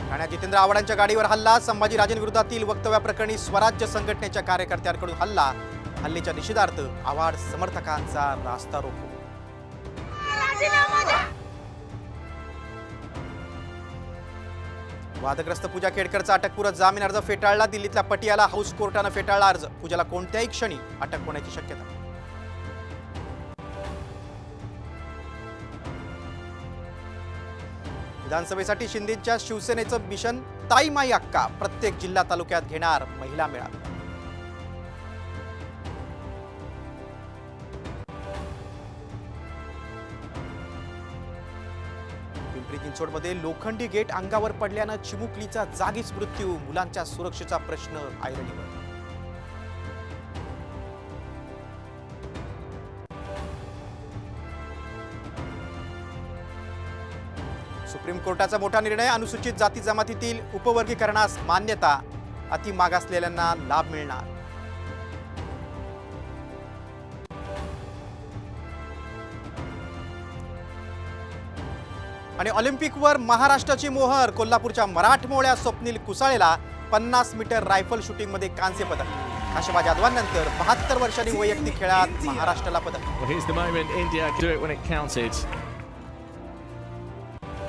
ठाण्यात जितेंद्र आव्हाडांच्या गाडीवर हल्ला, संभाजीराजेंविरोधातील वक्तव्याप्रकरणी स्वराज्य संघटनेच्या कार्यकर्त्यांकडून हल्ला, हल्ल्याच्या निषेधार्थ आव्हाड समर्थकांचा रास्ता रोको. वादग्रस्त पूजा खेडकरचा अटकपूर्व जामीन अर्ज फेटाळला, दिल्लीतल्या पटियाला हाऊस कोर्टानं फेटाळला अर्ज, पूजाला कोणत्याही क्षणी अटक होण्याची शक्यता. विधानसभेसाठी शिंदेच्या शिवसेनेचं मिशन ताई माई अक्का, प्रत्येक जिल्हा तालुक्यात घेणार महिला मेळावा. पिंपरी चिंचवडमध्ये लोखंडी गेट अंगावर पडल्यानं चिमुकलीचा जागीच मृत्यू, मुलांच्या सुरक्षेचा प्रश्न ऐरणीवर. सुप्रीम कोर्टाचा मोठा निर्णय, अनुसूचित जाती जमातीतील उपवर्गीकरणास मान्यता, अति मागासलेल्यांना लाभ मिळणार. आणि ऑलिम्पिकवर महाराष्ट्राची मोहर, कोल्हापूरच्या मराठमोळ्या स्वप्नील कुसाळेला 50 मीटर रायफल शूटिंगमध्ये कांस्य पदक. काशिबा जाधवांनंतर 72 वर्षांनी वैयक्तिक खेळात महाराष्ट्राला पदक.